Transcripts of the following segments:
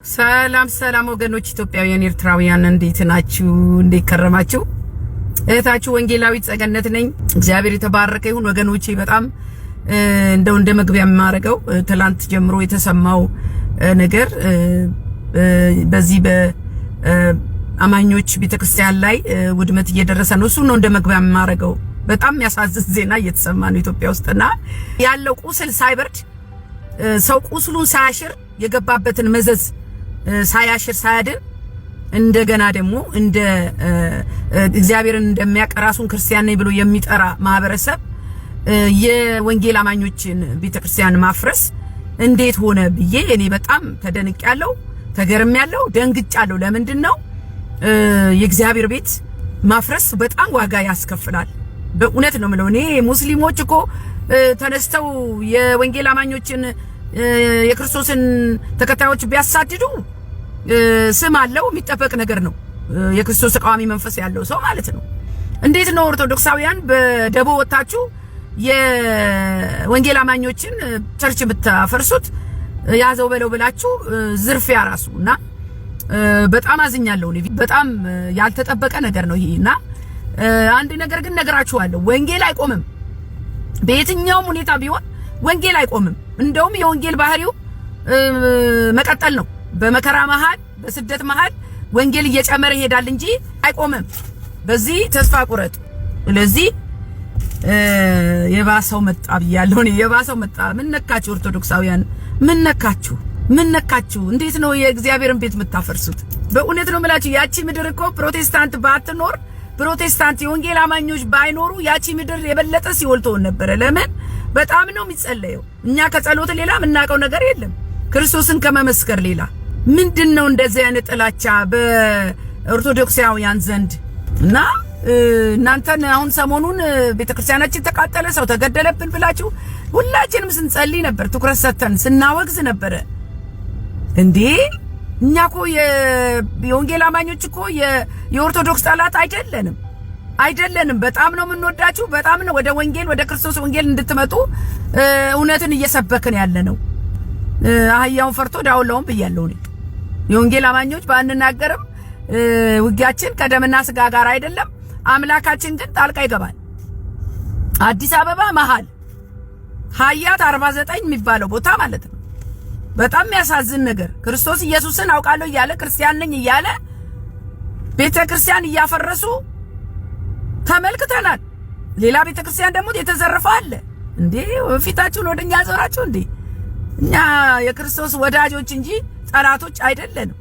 ሰላም ወገኖች ኢትዮጵያውያን ኤርትራውያን እንዴት ናችሁ? እንዴት ከረማችሁ? እህታችሁ ወንጌላዊት ጸገነት ነኝ። እግዚአብሔር የተባረከ ይሁን ወገኖቼ። በጣም እንደ መግቢያ የማረገው ትላንት ጀምሮ የተሰማው ነገር በዚህ በአማኞች ቤተክርስቲያን ላይ ውድመት እየደረሰ ነው። እሱ ነው እንደ መግቢያ የማረገው። በጣም የሚያሳዝን ዜና እየተሰማ ነው ኢትዮጵያ ውስጥና ያለው ቁስል ሳይበርድ ሰው ቁስሉን ሳያሽር የገባበትን መዘዝ ሳያሽር ሳያድን እንደገና ደግሞ እንደ እግዚአብሔርን እንደሚያውቅ ራሱን ክርስቲያን ነኝ ብሎ የሚጠራ ማህበረሰብ የወንጌል አማኞችን ቤተክርስቲያን ማፍረስ እንዴት ሆነ ብዬ እኔ በጣም ተደንቄያለሁ፣ ተገርሜያለሁ፣ ደንግጫለሁ። ለምንድን ነው የእግዚአብሔር ቤት ማፍረስ በጣም ዋጋ ያስከፍላል። በእውነት ነው የምለው። እኔ ሙስሊሞች እኮ ተነስተው የወንጌል አማኞችን የክርስቶስን ተከታዮች ቢያሳድዱ ስም አለው የሚጠበቅ ነገር ነው። የክርስቶስ ተቃዋሚ መንፈስ ያለው ሰው ማለት ነው። እንዴት ነው ኦርቶዶክሳውያን በደቦ ወጣችሁ የወንጌል አማኞችን ቸርች ብታፈርሱት? ያዘው በለው ብላችሁ ዝርፊያ ራሱና በጣም አዝኛለሁ። በጣም ያልተጠበቀ ነገር ነው ይሄና አንድ ነገር ግን ነግራችኋለሁ፣ ወንጌል አይቆምም። በየትኛውም ሁኔታ ቢሆን ወንጌል አይቆምም። እንደውም የወንጌል ባህሪው መቀጠል ነው። በመከራ መሃል በስደት መሃል ወንጌል እየጨመረ ይሄዳል እንጂ አይቆምም። በዚህ ተስፋ ቁረጡ። ስለዚህ የባሰው መጣ ብያለሁ። የባሰው መጣ። ምን ነካችሁ ኦርቶዶክሳውያን? ምን ነካችሁ? ምን ነካችሁ? እንዴት ነው የእግዚአብሔርን ቤት የምታፈርሱት? በእውነት ነው የምላችሁ። ያቺ ምድር እኮ ፕሮቴስታንት ባትኖር፣ ፕሮቴስታንት የወንጌል አማኞች ባይኖሩ ያቺ ምድር የበለጠ ሲኦል ትሆን ነበረ። ለምን? በጣም ነው የሚጸለየው። እኛ ከጸሎት ሌላ የምናውቀው ነገር የለም። ክርስቶስን ከመመስከር ሌላ ምንድነው እንደዚህ አይነት ጥላቻ በኦርቶዶክሳውያን ዘንድ? እና እናንተን አሁን ሰሞኑን ቤተክርስቲያናችን ተቃጠለ፣ ሰው ተገደለብን ብላችሁ ሁላችንም ስንጸልይ ነበር፣ ትኩረት ሰጥተን ስናወግዝ ነበረ። እንዴ እኛ እኮ የወንጌል አማኞች እኮ የኦርቶዶክስ ጠላት አይደለንም። በጣም ነው የምንወዳችሁ። በጣም ነው ወደ ወንጌል ወደ ክርስቶስ ወንጌል እንድትመጡ እውነትን እየሰበክን ያለ ነው። አህያውን ፈርቶ ዳውላውን ብያለሁ እኔ። የወንጌል አማኞች ባንናገርም ውጊያችን ከደምና ስጋ ጋር አይደለም። አምላካችን ግን ጣልቃ ይገባል። አዲስ አበባ መሃል ሀያት 49 የሚባለው ቦታ ማለት ነው። በጣም የሚያሳዝን ነገር ክርስቶስ ኢየሱስን አውቃለሁ እያለ ክርስቲያን ነኝ እያለ ቤተክርስቲያን እያፈረሱ ተመልክተናል። ሌላ ቤተክርስቲያን ደግሞ የተዘረፈ አለ። እንዴ ፊታችሁን ወደኛ ዞራችሁ እንዴ? እኛ የክርስቶስ ወዳጆች እንጂ ጠላቶች አይደለንም።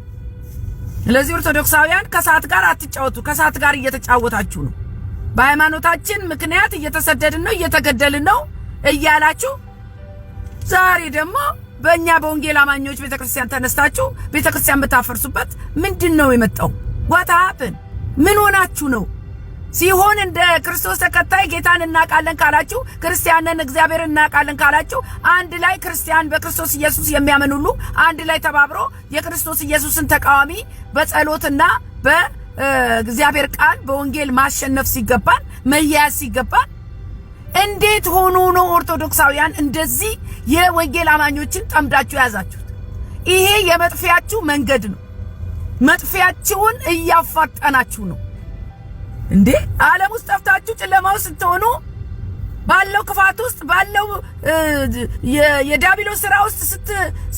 ስለዚህ ኦርቶዶክሳውያን ከሰዓት ጋር አትጫወቱ። ከሰዓት ጋር እየተጫወታችሁ ነው። በሃይማኖታችን ምክንያት እየተሰደድን ነው፣ እየተገደልን ነው እያላችሁ ዛሬ ደግሞ በእኛ በወንጌል አማኞች ቤተክርስቲያን ተነስታችሁ ቤተክርስቲያን ብታፈርሱበት ምንድነው የመጣው? what happened? ምን ሆናችሁ ነው? ሲሆን እንደ ክርስቶስ ተከታይ ጌታን እናቃለን ካላችሁ፣ ክርስቲያንን እግዚአብሔር እናቃለን ካላችሁ፣ አንድ ላይ ክርስቲያን በክርስቶስ ኢየሱስ የሚያምን ሁሉ አንድ ላይ ተባብሮ የክርስቶስ ኢየሱስን ተቃዋሚ በጸሎትና በእግዚአብሔር ቃል በወንጌል ማሸነፍ ሲገባን፣ መያዝ ሲገባን፣ እንዴት ሆኖ ነው ኦርቶዶክሳውያን እንደዚህ የወንጌል አማኞችን ጠምዳችሁ ያዛችሁት? ይሄ የመጥፊያችሁ መንገድ ነው። መጥፊያችሁን እያፋጠናችሁ ነው። እንዴ ዓለም ውስጥ ጠፍታችሁ ጨለማው ስትሆኑ ባለው ክፋት ውስጥ ባለው የዲያብሎስ ስራ ውስጥ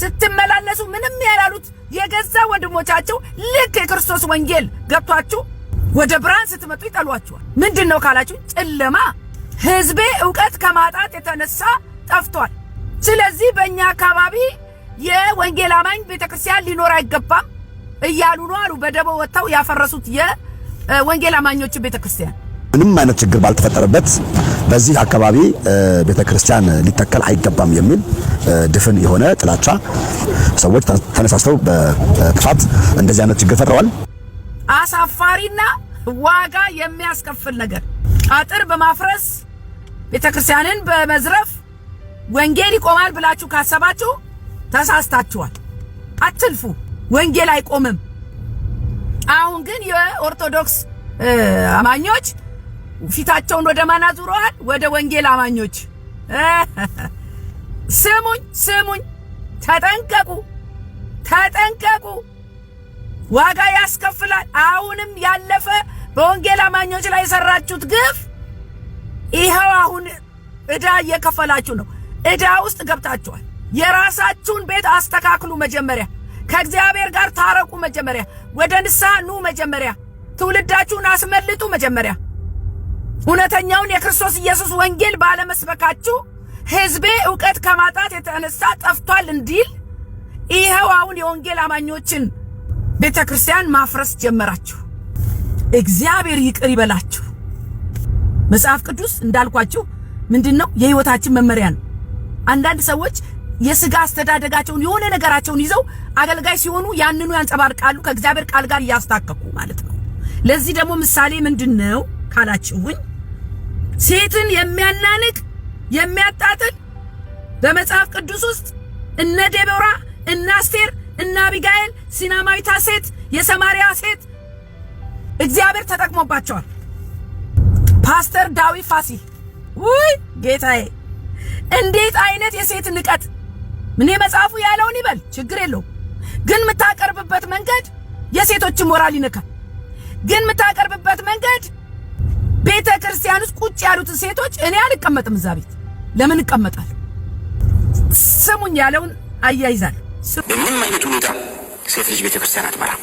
ስትመላለሱ ምንም ያላሉት የገዛ ወንድሞቻቸው ልክ የክርስቶስ ወንጌል ገብቷችሁ ወደ ብርሃን ስትመጡ ይጠሏችኋል። ምንድነው ካላችሁ ጨለማ ህዝቤ ዕውቀት ከማጣት የተነሳ ጠፍቷል። ስለዚህ በእኛ አካባቢ የወንጌል አማኝ ቤተክርስቲያን ሊኖር አይገባም እያሉ ነው አሉ። በደቦ ወጣው ያፈረሱት ወንጌል አማኞች ቤተክርስቲያን ምንም አይነት ችግር ባልተፈጠረበት በዚህ አካባቢ ቤተክርስቲያን ሊተከል አይገባም የሚል ድፍን የሆነ ጥላቻ ሰዎች ተነሳስተው በክፋት እንደዚህ አይነት ችግር ፈጥረዋል። አሳፋሪና ዋጋ የሚያስከፍል ነገር። አጥር በማፍረስ ቤተክርስቲያንን በመዝረፍ ወንጌል ይቆማል ብላችሁ ካሰባችሁ ተሳስታችኋል። አትልፉ። ወንጌል አይቆምም። አሁን ግን የኦርቶዶክስ አማኞች ፊታቸውን ወደ ማን አዙረዋል? ወደ ወንጌል አማኞች። ስሙኝ፣ ተጠንቀቁ። ተጠንቀቁ። ዋጋ ያስከፍላል። አሁንም ያለፈ በወንጌል አማኞች ላይ የሰራችሁት ግፍ ይሄው አሁን ዕዳ እየከፈላችሁ ነው። ዕዳ ውስጥ ገብታችኋል። የራሳችሁን ቤት አስተካክሉ። መጀመሪያ ከእግዚአብሔር ጋር ታረቁ። መጀመሪያ ወደ ንስሐ ኑ። መጀመሪያ ትውልዳችሁን አስመልጡ። መጀመሪያ እውነተኛውን የክርስቶስ ኢየሱስ ወንጌል ባለመስበካችሁ ሕዝቤ ዕውቀት ከማጣት የተነሳ ጠፍቷል እንዲል ይሄው አሁን የወንጌል አማኞችን ቤተክርስቲያን ማፍረስ ጀመራችሁ። እግዚአብሔር ይቅር ይበላችሁ። መጽሐፍ ቅዱስ እንዳልኳችሁ ምንድነው የሕይወታችን መመሪያ ነው። አንዳንድ ሰዎች የሥጋ አስተዳደጋቸውን የሆነ ነገራቸውን ይዘው አገልጋይ ሲሆኑ ያንኑ ያንጸባርቃሉ ከእግዚአብሔር ቃል ጋር ያስታከኩ ማለት ነው። ለዚህ ደግሞ ምሳሌ ምንድነው ካላችሁኝ ሴትን የሚያናንቅ የሚያጣጥል በመጽሐፍ ቅዱስ ውስጥ እነ ዴቦራ እነ አስቴር እነ አቢጋኤል ሲናማዊቷ ሴት የሰማርያ ሴት እግዚአብሔር ተጠቅሞባቸዋል። ፓስተር ዳዊት ፋሲል ውይ ጌታዬ እንዴት አይነት የሴት ንቀት! ምን መጽሐፉ ያለውን ይበል ችግር የለው፣ ግን የምታቀርብበት መንገድ የሴቶችን ሞራል ይነካል። ግን የምታቀርብበት መንገድ ቤተ ክርስቲያን ውስጥ ቁጭ ያሉትን ሴቶች እኔ አልቀመጥም እዛ ቤት ለምን እቀመጣለሁ? ስሙኝ ያለውን አያይዛለሁ። በምንም አይነት ሁኔታ ሴት ልጅ ቤተ ክርስቲያን አትመራም።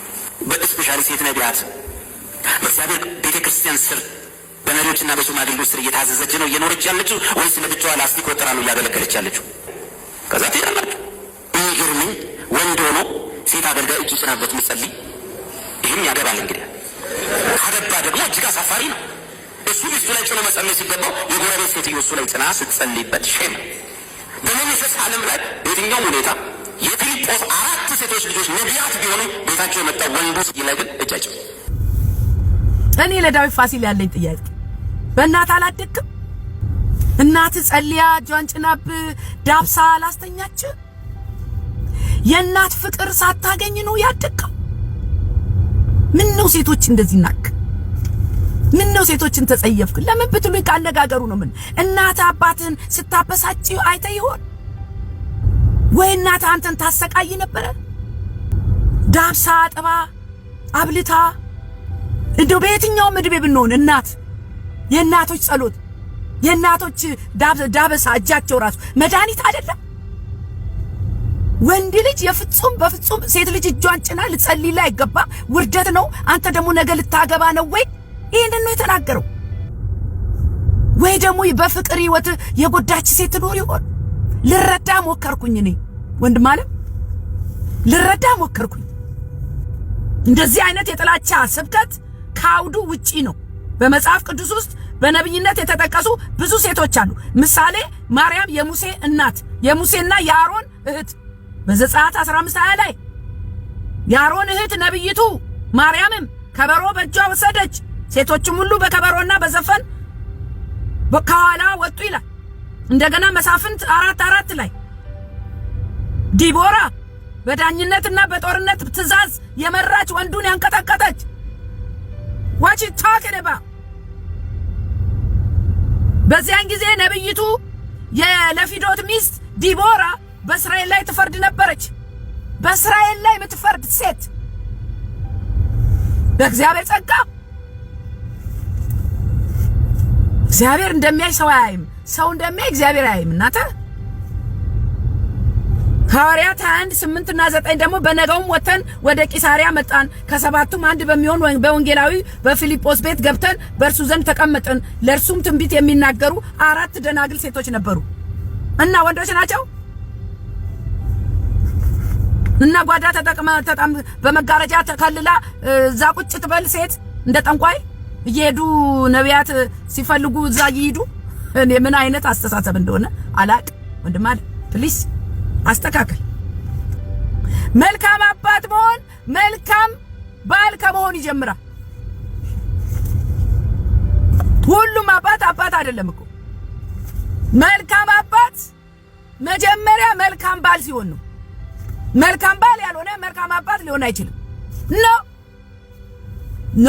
በስፔሻሊ ሴት ነቢያት በእግዚአብሔር ቤተ ክርስቲያን ስር በመሪዎችና በሽማግሌዎች ስር እየታዘዘች ነው እየኖረች ያለችው ወይስ ለብቻዋ ላስቲክ ወጥራ ነው እያገለገለች ያለችው? ከዛ ትሄዳላችሁ። የሚገርመኝ ወንድ ሆኖ ሴት አገልጋይ እጁ ጽናበት ምጸልይ ይህም ያገባል። እንግዲህ ካገባ ደግሞ እጅግ አሳፋሪ ነው። እሱ ሚስቱ ላይ ጭኖ መጸለይ ሲገባው የጎረቤት ሴትዮ እሱ ላይ ጽና ስትጸልይበት ሼም። በመንፈስ ዓለም ላይ በየትኛውም ሁኔታ የፊልጶስ 4 ሴቶች ልጆች ነቢያት ቢሆኑ ቤታቸው የመጣው ወንዱ ላይ ግን እጃቸው። እኔ ለዳዊት ፋሲል ያለኝ ጥያቄ በእናት አላደግም? እናት ጸልያ እጇን ጭናብ ዳብሳ አላስተኛች? የእናት ፍቅር ሳታገኝ ነው ያደግከው? ምን ነው ሴቶች እንደዚህ ናክ? ምን ነው ሴቶችን ተጸየፍክ? ለምን ብትሉኝ ካነጋገሩ ነው። ምን እናት አባትን ስታበሳጭ አይተ ይሆን ወይ? እናት አንተን ታሰቃይ ነበር? ዳብሳ አጥባ አብልታ እንደው በየትኛው ምድብ ብንሆን እናት የእናቶች ጸሎት የእናቶች ዳበሳ እጃቸው ራሱ መድኃኒት አይደለም? ወንድ ልጅ በፍጹም ሴት ልጅ እጇን ጭና ልጸልይላ አይገባ፣ ውርደት ነው። አንተ ደግሞ ነገ ልታገባ ነው ወይ? ይሄንን ነው የተናገረው። ወይ ደግሞ በፍቅር ህይወት የጎዳች ሴት ትኖር ይሆን? ልረዳ ሞከርኩኝ እኔ ወንድም አለ ልረዳ ሞከርኩኝ። እንደዚህ አይነት የጥላቻ ስብከት ካውዱ ውጪ ነው። በመጽሐፍ ቅዱስ ውስጥ በነብይነት የተጠቀሱ ብዙ ሴቶች አሉ። ምሳሌ ማርያም የሙሴ እናት የሙሴና የአሮን እህት በዘጸአት 15:20 ላይ የአሮን እህት ነብይቱ ማርያምም ከበሮ በእጇ ወሰደች፣ ሴቶችም ሁሉ በከበሮና በዘፈን ከኋላ ወጡ ይላል። እንደገና መሳፍንት 4:4 ላይ ዲቦራ በዳኝነትና በጦርነት ትእዛዝ የመራች ወንዱን ያንቀጠቀጠች። what you talking about? በዚያን ጊዜ ነብይቱ የለፊዶት ሚስት ዲቦራ በእስራኤል ላይ ትፈርድ ነበረች። በእስራኤል ላይ የምትፈርድ ሴት በእግዚአብሔር ጸጋ። እግዚአብሔር እንደሚያይ ሰው አያይም፣ ሰው እንደሚያይ እግዚአብሔር አያይም። እናንተ ሐዋርያት 21:8 እና 9 ደግሞ በነገውም ወተን ወደ ቂሳሪያ መጣን፣ ከሰባቱም አንድ በሚሆን በወንጌላዊ በፊልጶስ ቤት ገብተን በእርሱ ዘንድ ተቀመጥን። ለእርሱም ትንቢት የሚናገሩ 4 ደናግል ሴቶች ነበሩ። እና ወንዶች ናቸው። እና ጓዳ ተጣም በመጋረጃ ተከልላ እዛ ቁጭ ትበል ሴት እንደ ጠንቋይ እየሄዱ ነቢያት ሲፈልጉ እዛ ይሄዱ። እኔ ምን አይነት አስተሳሰብ እንደሆነ አላቅ። ወንድም አለ ፕሊስ አስተካክል። መልካም አባት መሆን መልካም ባል ከመሆን ይጀምራል። ሁሉም አባት አይደለም እኮ። መልካም አባት መጀመሪያ መልካም ባል ሲሆን ነው። መልካም ባል ያልሆነ መልካም አባት ሊሆን አይችልም። ኖ